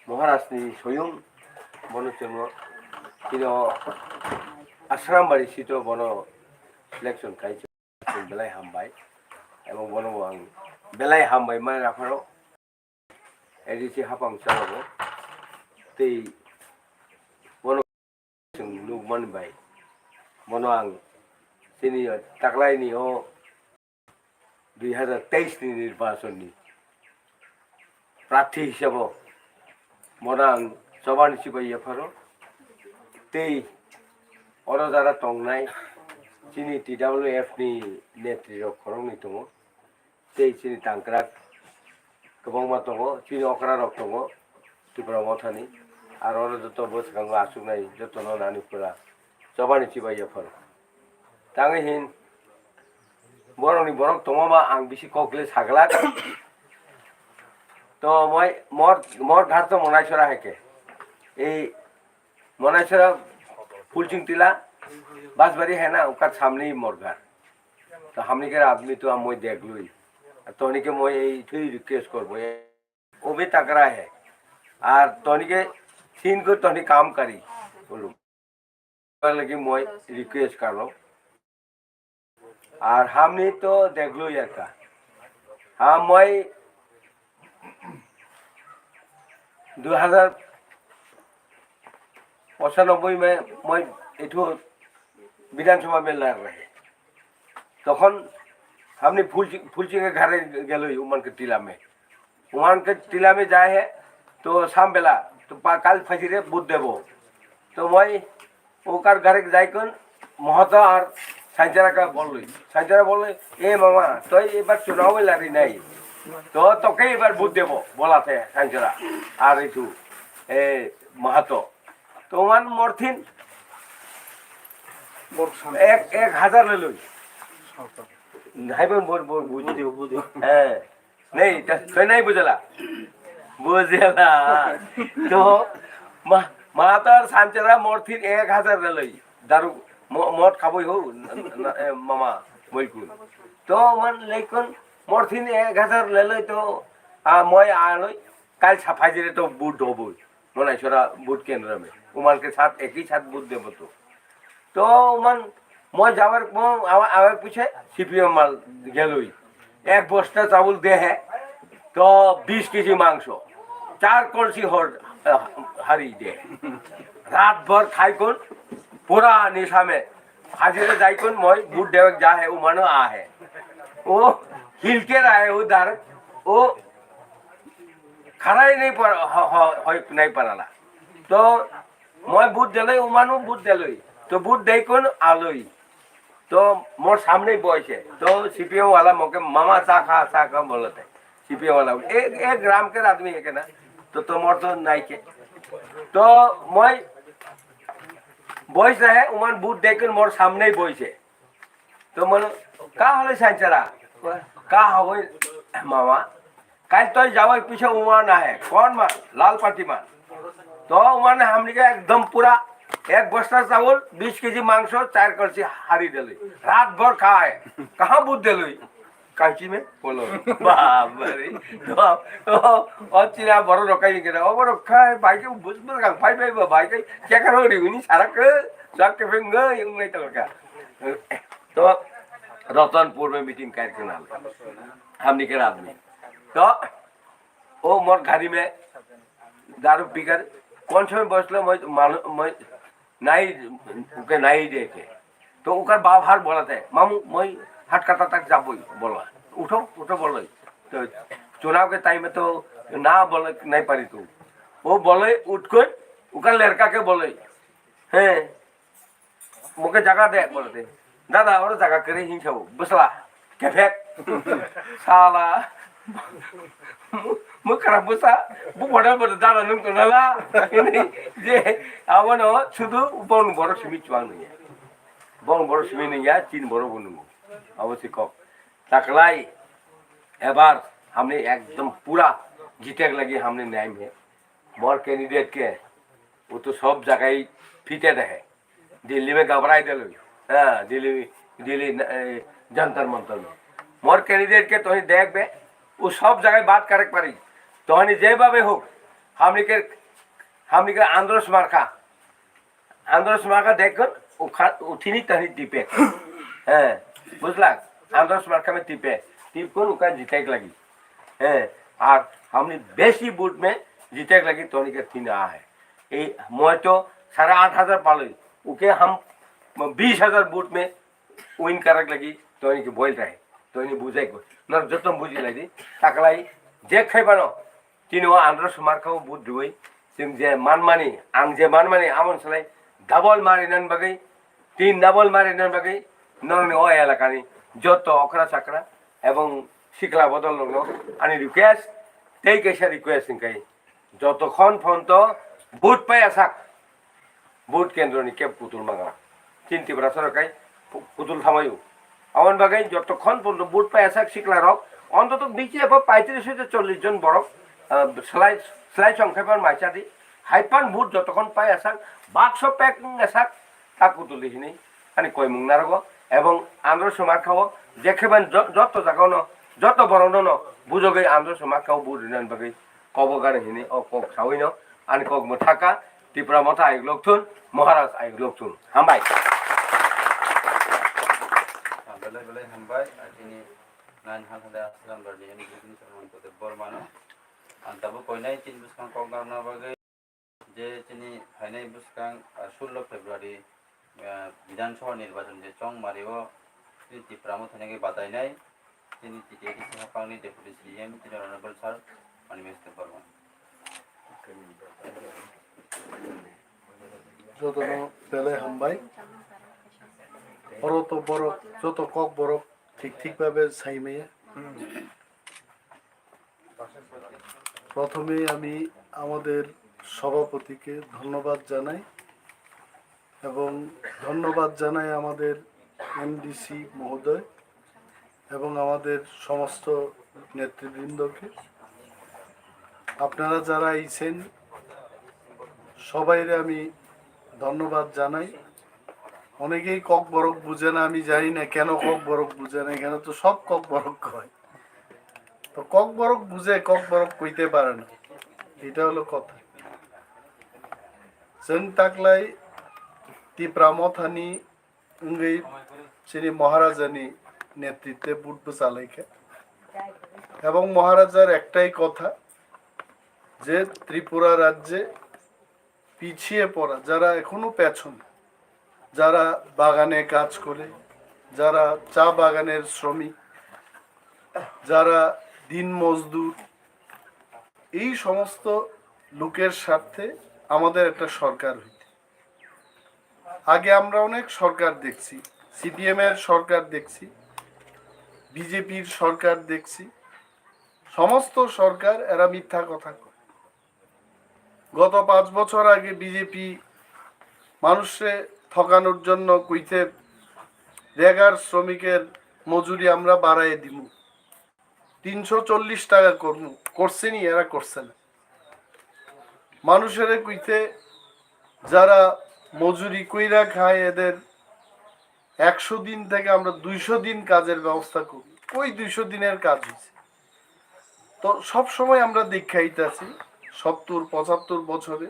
महाराष्ट्रनि स्वयं बनचंद्र তিনি आश्राम बाड़ी सीट बन सिलेक्शन खाई बेलाय हामबाय एवं बन आं बेलाय हामबाय मा राफाराव एडिसि हापां चालाबो तै बन नुगमानबाय बन आं दिनै ताकलायनि 2023 नि निर्वाचननि प्रार्थी हिसाब बन आं सभानि सिबाय एफारो तै अरो जारा तंनाय चिनी TWF नि नेतृत्व खरंनि दङ तै चिनी तांक्रा गोबांमा दङ चिनी अक्रा रक दङ त्रिपुरा मथानि आरो जत बोसखांबो आसुनाय जतन नानिफोरा सभानि सिबायफोर ताङै हिन बरनि बरक दङमा आं बिसि ककले सागला तो মই मोर घर तो मनाइसरा है के ए मनाइसरा फुलचिंग टिला बासबारी है ना उसका सामने ही मोर घर तो हमने के आदमी तो मैं देख लुई तो के मैं ये रिक्वेस्ट कर वो भी तकरा है और तोनी के सीन को तोनी काम करी बोलूं लगी मैं रिक्वेस्ट कर लो और हमने तो देख लो यार का हाँ मैं 2095 में मैं इठो विधानसभा में लड़ रहे तखन हमने फूलची के घर गलो उमन के टीला में जाए है तो शाम बेला तो काल फजीरे बुध देव तो मैं ओकर घर जाकर महतो और सांचरा का बोल ए मामा तो एक बार चुनाव लड़ी नहीं तो कई बार बुध देव बोला थे सांचरा और इठू ए महतो तो वन मोरथिन 1000 ले लो नहीं बोल बुझ नहीं तो नहीं बुझला तो महतो सांचरा मोरथिन 1000 ले लो दारू मद खाबो हो मामा मयकुन तो मन लेकिन मोरथिन 1000 ले लो तो मैं आलो काल छाफाजिरे तो बुध होबो मनाइसरा बुध केंद्र में उमन के साथ एक ही साथ बुध देव तो मन मैं जावर आवे पूछे सीपीएम माल गेलोई एक बस्ता चावल दे है तो 20 केजी मांस 4 कलसी हारी दे रात भर खाई कौन पूरा निशा में हाजिरे जाई कौन मैं बुध देवक जा है उमानो आ है वो हिल के रहा है उधर वो खड़ा ही नहीं पड़ाला तो मैं बुध दिल उमानो बुध दिल तो बुध दे कौन आलोई तो मोर सामने बॉयस है तो सीपीएम वाला मोके मामा चा खा बोलते सीपीएम वाला एक ग्राम के आदमी है के ना तो मोर तो नहीं के तो मैं बॉयस रहे उमान बुध देकर मोर सामने बॉयस है तो मन का हले सांचरा का हो मामा काल तो जावा पीछे उमान है कौन मान लाल पार्टी मान तो उमान हमने के एकदम पूरा एक बस्ता चावल 20 केजी मांस 4 कलसी हारी दिले रात भर खाए कहाँ बुध दिले कांची में बोलो बाप रे तो और चिरा बड़ो रखाई के ओ बड़ो खाए भाई के बुझ में का भाई भाई के क्या करो रे उनी सारा के के फेंग yung नहीं तो क्या तो रतनपुर में मीटिंग करके नाल हमने के आदमी तो ओ मोर गाड़ी में दारू पीकर कौन समय बसलो मैं नहीं उके नहीं देखे तो उकर बाहर बोला थे मामू मैं हाट काटा तक जाबो बोला उठो बोलो तो चुनाव के टाइम में तो ना बोले नहीं पारी तू वो बोले उठ कर उकर लड़का के बोले हैं मुके जगह दे बोलते दादा और जगह करे हिंसा बसला कैफे साला मुखरा बुसा बुबड़ा बड़ दादा नम तो नला जे आवनो शुद्ध बन बड़ सिमी चुआं नहीं बन बड़ सिमी नहीं या चीन बड़ बनु अवश्य को तकलाई एबार हमने एकदम पूरा जीते लगे हमने न्याय में मोर कैंडिडेट के वो तो सब जगह ही फिटेड है दिल्ली में घबराई दिल हाँ दिल्ली जंतर मंतर में मोर कैंडिडेट के तो देख बे वो सब जगह बात करे पारी तो जे भावे हो হামলিকের হামলিকের আন্দ্রস মার্কা দেখুন উঠিনি তাহলে টিপে হ্যাঁ বুঝলা আন্দ্রস मार्का में टिप कर उका जीते लगी है और हमने बेसी बूट में जीते लगी तो के तीन आ है ये मैं तो 8,500 पालो उके हम 20,000 बूट में विन करक लगी तो के बोल रहे तो बुझाई को न जो तुम बुझी लगी ताकलाई जे खाइबानो तीन आंद्रस मार्का बूट दुई जों जे मानमानी आं जे मानमानी आमन सलाय डाबल मारिनान बागै तीन डाबल मारिनान बागै नरनि ओ एलाकानि যত অকরা চাকরা এবং শিকলা বদল লগনো আনি রিকোয়েস্ট তেই কেসা রিকোয়েস্ট ইনকাই যতক্ষণ পর্যন্ত বুট পাই আসাক বুট কেন্দ্রনি কেপ পুতুল মাগা চিন্তি বড় সরকাই পুতুল থামায়ু আমন বাগাই যতক্ষণ পর্যন্ত বুট পাই আসাক শিকলা রক অন্তত নিচে 35 থেকে 40 জন বড় সেলাই সংখ্যাপান মাইচাদি হাইপান বুট যতক্ষণ পাই আসাক বাক্স প্যাকিং আসাক তা পুতুল দিহিনি আনি কই মুংনারগো এবং আন্দ্রস মার্কাও যেখানে যত জায়গাও ন যত বড় ন বুঝোগে আন্দ্রস মার্কাও বুঝিনান বাকি কবগান হিনি ও কক সাউই ন আনি কক থাকা ত্রিপুরা মথা আইক লোকথুন মহারাজ আইক লোকথুন হামবাই বেলে বেলে হামবাই আতিনি নাইন হাজার আসলাম বাড়ি এনি বিজনেস সম্পর্কে বরমানো আন্তাবো কইনাই তিন বুসকাং কগারনা বাগে যে তিনি হাইনাই বুসকাং 16 ফেব্রুয়ারি বিধানসভা নির্বাচন যে চং মারিও তিনি ত্রিপুরা মথানাকে বাতাইনাই তিনি টিটিএডি সভাপাংনি ডেপুটি সিএম তিনি অনারেবল স্যার মানিমেস্তে বর্মন যত বেলে হামবাই বড় তো বড় যত কক বড় ঠিক ভাবে সাইমেয়া প্রথমে আমি আমাদের সভাপতিকে ধন্যবাদ জানাই এবং ধন্যবাদ জানাই আমাদের এমডিসি মহোদয় এবং আমাদের সমস্ত নেতৃবৃন্দকে আপনারা যারা আইছেন সবাইরে আমি ধন্যবাদ জানাই অনেকেই কক বরক বুঝে না আমি জানি না কেন কক বরক বুঝে না এখানে তো সব কক বরক কয় তো কক বরক বুঝে কক বরক কইতে পারে না এটা হলো কথা जों ताकलाय ত্রিপুরা মথানি उंगै श्री মহারাজানি নেতৃত্বে বুটবো চালাইকে এবং মহারাজার একটাই কথা যে ত্রিপুরা রাজ্যে পিছিয়ে পড়া যারা এখনো পেছন যারা বাগানে কাজ করে যারা চা বাগানের শ্রমিক যারা দিন মজদুর এই সমস্ত লোকের স্বার্থে আমাদের একটা সরকার হইতে আগে আমরা অনেক সরকার দেখছি সিপিএম এর সরকার দেখছি বিজেপির সরকার দেখছি সমস্ত সরকার এরা মিথ্যা কথা কয় গত 5 বছর আগে বিজেপি মানুষে ঠকানোর জন্য কইতে রেগার শ্রমিকের মজুরি আমরা বাড়ায় দিব 340 টাকা করব করছেনি এরা করছে না মানুষের কইতে যারা মজুরি কইরা খায় এদের 100 দিন থেকে আমরা 200 দিন কাজের ব্যবস্থা করি ওই 200 দিনের কাজ হইছে তো সব সময় আমরা দেখাইতাছি 70-75 বছরে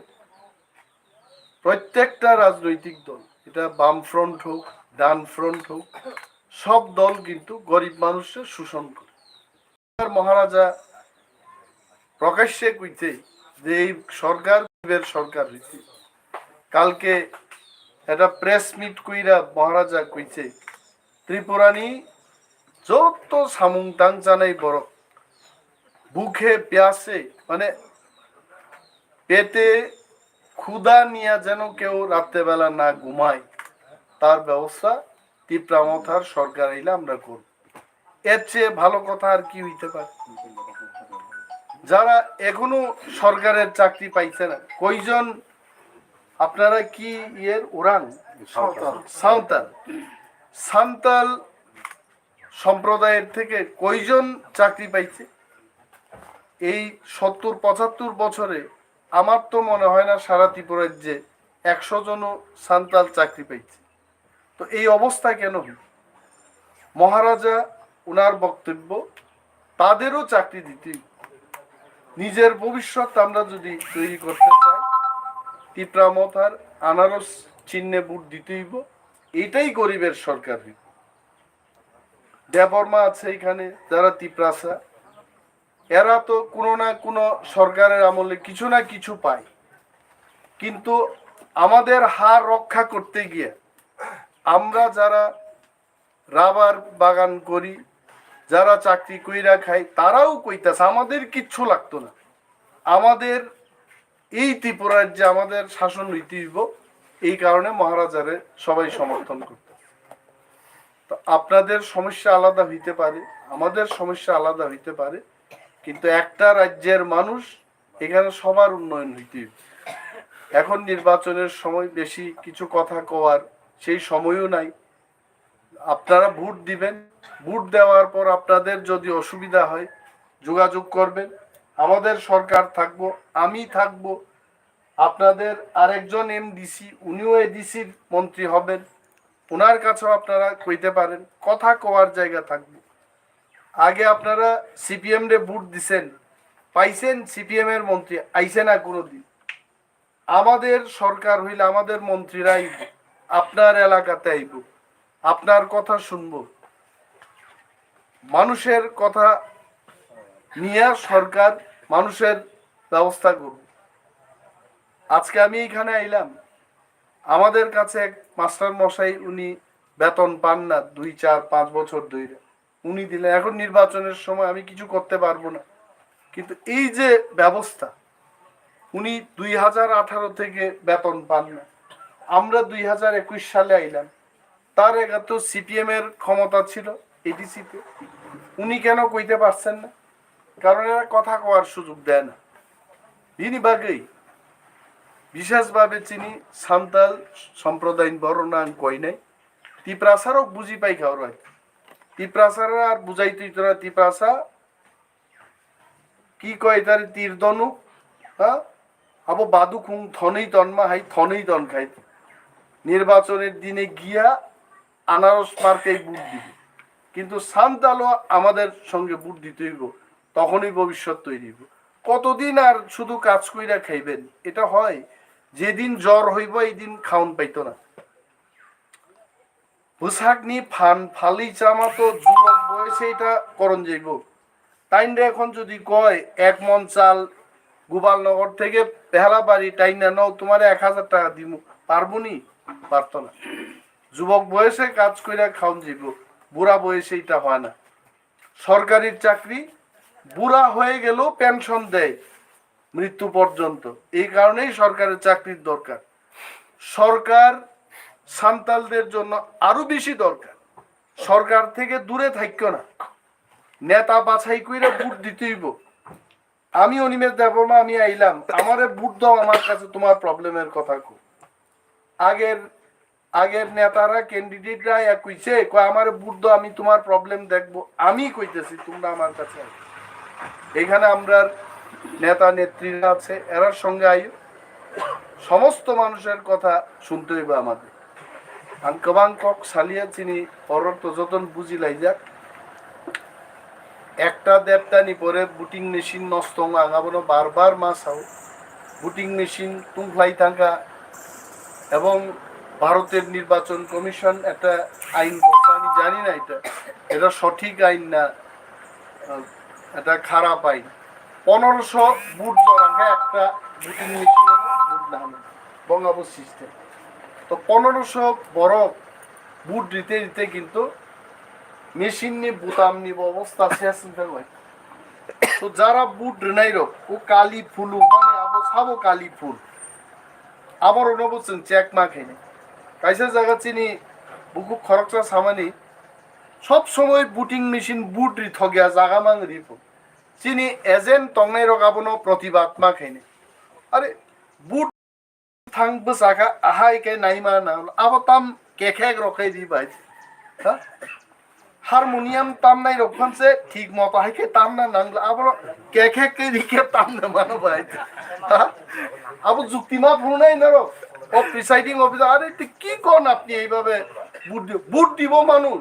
প্রত্যেকটা রাজনৈতিক দল এটা বাম ফ্রন্ট হোক ডান ফ্রন্ট হোক সব দল কিন্তু গরিব মানুষের শোষণ করে মহারাজা প্রকাশ্যে কইতে যে এই সরকার হইছে কালকে একটা প্রেস মিট কইরা মহারাজা কইছে ত্রিপুরানি যত সামুংতাং জানাই বড় বুকে প্যাসে মানে পেটে ক্ষুধা নিয়ে যেন কেউ রাত্রেবেলা না ঘুমায় তার ব্যবস্থা ত্রিপুরা মথার সরকার আইলে আমরা করব এর চেয়ে ভালো কথা আর কি হইতে পারে যারা এখনো সরকারের চাকরি পাইছে না কয়জন আপনারা কি এর ওরাং সাঁওতাল সম্প্রদায়ের থেকে কয়জন চাকরি পাইছে এই 70-75 বছরে আমার তো মনে হয় না সারা ত্রিপুরার যে 100 জন সাঁওতাল চাকরি পাইছে তো এই অবস্থা কেন মহারাজা ওনার বক্তব্য তাদেরও চাকরি দিতে নিজের ভবিষ্যৎ আমরা যদি তৈরি করতে চাই, টিপ্রামথার আনারস চিহ্নে ভোট দিতেইব। এটাই গরিবের সরকার হইব। দেববর্মা আছে এখানে, যারা তিপ্রাসা, এরা তো কোনো না কোনো সরকারের আমলে কিছু না কিছু পায়, কিন্তু আমাদের হার রক্ষা করতে গিয়ে আমরা যারা রাবার বাগান করি, যারা চাকরি কইরা খাই, তারাও কইতাছে আমাদের কিচ্ছু লাগতো না, আমাদের এই ত্রিপুরার যে আমাদের শাসন নীতি হইব, এই কারণে মহারাজারে সবাই সমর্থন করতে। তো আপনাদের সমস্যা আলাদা হইতে পারে, আমাদের সমস্যা আলাদা হইতে পারে, কিন্তু একটা রাজ্যের মানুষ, এখানে সবার উন্নয়ন হইতে হবে। এখন নির্বাচনের সময় বেশি কিছু কথা কওয়ার সেই সময়ও নাই। আপনারা ভোট দিবেন, ভোট দেওয়ার পর আপনাদের যদি অসুবিধা হয় যোগাযোগ করবেন, আমাদের সরকার থাকবো, আমি থাকবো, আপনাদের আরেকজন এমডিসি, উনিও এডিসির মন্ত্রী হবেন, ওনার কাছেও আপনারা কইতে পারেন, কথা কওয়ার জায়গা থাকবে। আগে আপনারা সিপিএম রে ভোট দিছেন, পাইছেন সিপিএম এর মন্ত্রী, আইছে না কোনোদিন। আমাদের সরকার হইলে আমাদের মন্ত্রীরা আইব, আপনার এলাকাতে আইব, আপনার কথা শুনবো, মানুষের কথা নিয়ে সরকার মানুষের ব্যবস্থা করব। আজকে আমি এখানে আইলাম, আমাদের কাছে এক মাস্টার মশাই, উনি বেতন পান না 2, 4, 5 বছর ধরে, উনি দিলেন। এখন নির্বাচনের সময় আমি কিছু করতে পারবো না, কিন্তু এই যে ব্যবস্থা, উনি 2018 থেকে বেতন পান না, আমরা 2021 সালে আইলাম, তার আগে তো সিপিএম এর ক্ষমতা ছিল এডিসিতে, উনি কেন কইতে পারছেন না? কারণ এরা কথা কওয়ার সুযোগ দেয় না। বিনিবাগেই বিশেষভাবে চিনি সান্তাল সম্প্রদায় বর্ণান কই নাই, তিপ্রাসারও বুঝি পাই খাওয়ার হয়, তিপ্রাসারা আর বুঝাইতেই তোরা তিপ্রাসা কি কয় তার তীর ধনুক, হ্যাঁ, আবো বাদু খুং থনেই তন্মা হাই থনেই তন খাই, নির্বাচনের দিনে গিয়া আনারস মার্কেই বুট দিবে, কিন্তু সান্তালও আমাদের সঙ্গে বুট দিতে হইব, তখনই ভবিষ্যৎ তৈরি হইব। কতদিন আর শুধু কাজ কইরা খাইবেন? এটা হয়, যেদিন জ্বর হইব এই দিন খাওন পাইতো না। পোশাক নি ফান ফালি চামা তো যুবক বয়সে এটা করণ যাইব। টাইনটা এখন যদি কয় 1 মন চাল গোপালনগর থেকে পেহালা বাড়ি টাইনা নাও, তোমার 1000 টাকা দিব, পারবো নি? পারতো না। যুবক বয়সে কাজ কইরা খাওন যাইব, বুড়া বয়সে এটা হয় না। সরকারি চাকরি বুড়া হয়ে গেলেও পেনশন দেয় মৃত্যু পর্যন্ত, এই কারণেই সরকারের চাকরির দরকার। সরকার সান্তালদের জন্য আরো বেশি দরকার। সরকার থেকে দূরে থাকো না, নেতা বাছাই কইরা ভোট দিতেইব। আমি অনিমেষ দেববর্মা, আমি আইলাম, আমারে ভোট দাও, আমার কাছে তোমার প্রবলেমের কথা কো। আগের নেতারা ক্যান্ডিডেটরা কইছে, কয় আমারে ভোট দাও, আমি তোমার প্রবলেম দেখবো। আমি কইতেছি তোমরা আমার কাছে আসো। এখানে আমরা নেতা নেত্রীরা আছে, এরার সঙ্গে আই, সমস্ত মানুষের কথা শুনতে হইবে আমাদের। আঙ্কবাঙ্কক সালিয়া চিনি পরত যতন বুঝি লাই যাক, একটা দেড়টা নি পরে বুটিং মেশিন নষ্ট আঙাবনো বারবার মাছ হাও, বুটিং মেশিন তুংফ্লাই থাকা, এবং ভারতের নির্বাচন কমিশন একটা আইন করছে, আমি জানি না এটা সঠিক আইন না এটা খারাপ আইন। 1500 বুট জড়াঙ্গা একটা বুটিং মেশিন বুট না বঙ্গাবো সিস্টেম, তো 1500 বড় বুট দিতে দিতে কিন্তু মেশিন নিয়ে বুতাম নিব অবস্থা শেষ হয়। তো যারা বুট নাই রো ও কালি ফুলু মানে আবো সাবো কালি ফুল আবার ওনা বলছেন চেক মা খেয়ে কাইসা জায়গা চিনি বুকু খরচা সামানি সব সময় বুটিং মেশিন বুট রি থগিয়া জাগা মাং রিপ চিনি এজেন্ট টংনাই রগাবনো প্রতিবাদ মা খেয়ে আরে বুট থাংবো জাগা আহাই কে নাইমা না আবার তাম কেখেক রখাই দি ভাই, হ্যাঁ, হারমোনিয়াম তাম নাই রক্ষণছে ঠিক মতো হাইকে তাম না নাংলা আবার কেখেক কে দিকে তাম না মানো ভাই, হ্যাঁ, আবার যুক্তিমা ভুল নাই না রক ও প্রিসাইডিং অফিসার, আরে কি কোন আপনি এইভাবে বুট দিব মানুষ,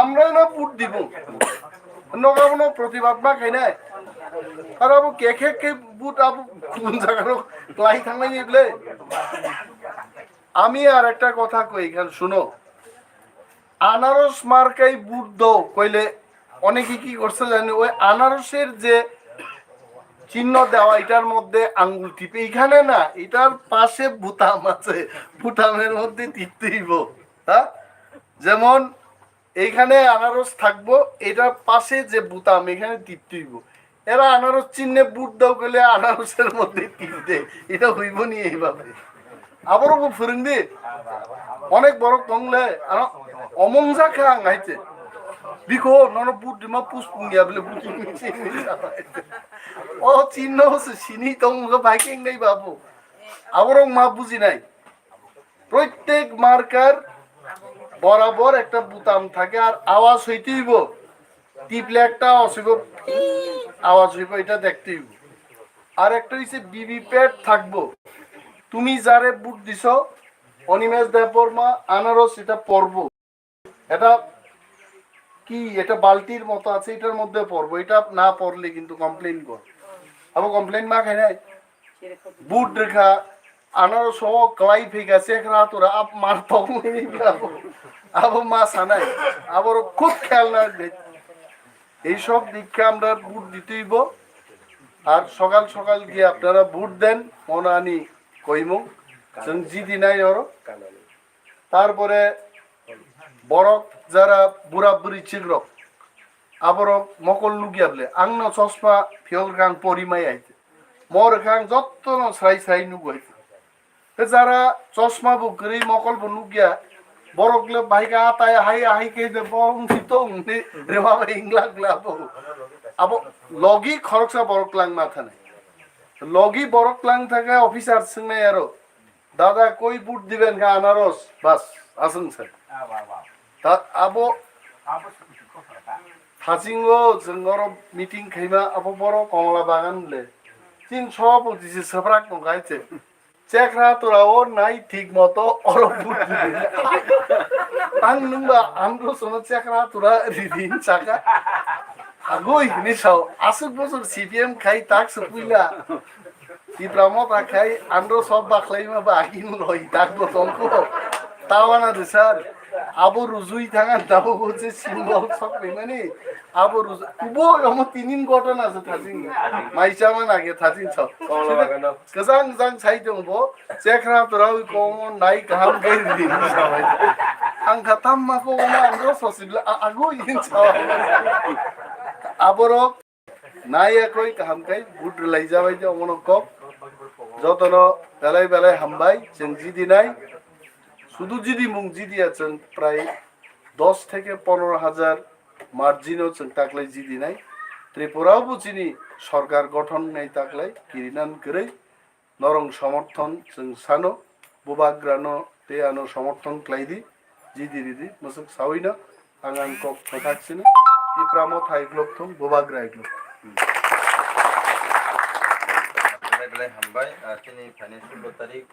আমরা না বুট দিব নগাবনো প্রতিবাদ মা খাই নাই আর আবু কে বুট আবু কোন জায়গার ক্লাই থামাই নিবলে আমি আর একটা কথা কই এখানে শুনো আনারস মার্কাই বুট দাও কইলে অনেকে কি করছে জানি ওই আনারসের যে চিহ্ন দেওয়া এটার মধ্যে আঙ্গুল টিপে এখানে না এটার পাশে বুতাম আছে বুতামের মধ্যে টিপতে হইব হ্যাঁ যেমন এইখানে আনারস থাকবো এটার পাশে যে বুতাম এখানে টিপতে হইব এরা আনারস চিহ্নে বুট দাও কইলে আনারসের মধ্যে টিপ দে এটা হইব নি এইভাবে আবারও ফুরিং দি অনেক বড় কংলে অমংজা খাং আইছে বিকো নন বুট দিমা পুষ্পুঙ্গিয়া বলে বুটি ও চিহ্ন হচ্ছে চিনি তোমাকে বাইকিং নেই বাবু আবারও মা বুঝি নাই প্রত্যেক মার্কার বরাবর একটা বুতাম থাকে আর আওয়াজ হইতে হইব টিপলে একটা আওয়াজ হইব এটা দেখতে হইব আর একটা হইছে বিবি প্যাড থাকবো তুমি যারে বুট দিছ অনিমেষ দেবর মা আনারস এটা পরব এটা কি এটা বালতির মতো আছে এটার মধ্যে পরবো এটা না পড়লে কিন্তু কমপ্লেইন কর আবার কমপ্লেইন মা খাই নাই বুট রেখা আনারস সহ ক্লাই ফেকা চেখরা তোরা আপ মার আবার মা সানাই আবার খুব খেয়াল রাখবে এইসব দিককে আমরা বুট দিতেইব আর সকাল সকাল গিয়ে আপনারা বুট দেন মনে আনি কইমু জিদি নাই ওর তারপরে বরক যারা বুড়া বুড়ি চিগরক আবার মকল লুগিয়া বলে আংন চশমা ফিয়ল গাং পরিমাই আইতে মোর গাং যত সাই সাই নুগু আইতে যারা চশমা বুকরি মকল বনুগিয়া বরকলে বাইকা আতায় হাই হাই কে দে বং সিতং রে বাবা ইংলা গ্লাবো আবো লগি খরচা বরকলাং মাথা নাই লগি বরকলাং থাকে অফিসার সঙ্গে আরো দাদা কই বুট দিবেন গা আনারস বাস আসুন স্যার তা আবো থাচিঙ্গো जोंगर মিটিং খাইবা আবো বড় কমলা বাগান লে তিন সভাপতি যে সবরাক নগাইছে চেকরা তোরা ও নাই ঠিক মতো অর বুট দিবেন আং নুবা আন্দ্র সোনা চেকরা তোরা রিদিন চাকা আগই নিসাও আসুক বছর সিপিএম খাই তাক সপুইলা Ibramo pakai andro sob baklai ma bagin loi tak botongko tawana desar abo ruzui tangan tabo boche simbol sok memani abo ruz kubo yomo tinin goton ase thajing maisa man age thajing chok কমলা বাগানো kazang jang chai dongbo chekra torau komo nai kaham gai din sabai ang khatam ma ko ma andro sosibla ago yin chawa aboro nai ekoi kaham kai bud lai jabai je omono kok যতন বেলায় বেলায় হামবাই जों জিদি নাই শুধু জিদি মুং জিদি আছেন প্রায় 10 থেকে 15,000 মার্জিনও जों তাকলাই জিদি নাই ত্রিপুরাও বুঝিনি সরকার গঠন নাই তাকলাই কিরিনান করে নরং সমর্থন जों সানো বুবাগ্রানো তে আনো সমর্থন ক্লাইদি জিদি রিদি মসক সাউইনা আঙ্গান কক থাকছিনা ইপ্রামো থাইগ্লকথম বুবাগ্রাইগ্লক Belai hambai, kini financial tarik,